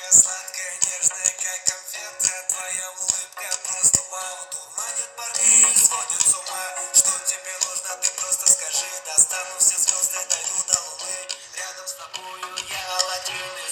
Сладкая, нежная, как конфета. Твоя улыбка просто вау. Дурманит парней и сводит с ума. Что тебе нужно, ты просто скажи. Достану все звезды, дойду до луны. Рядом с тобою я Аладдин.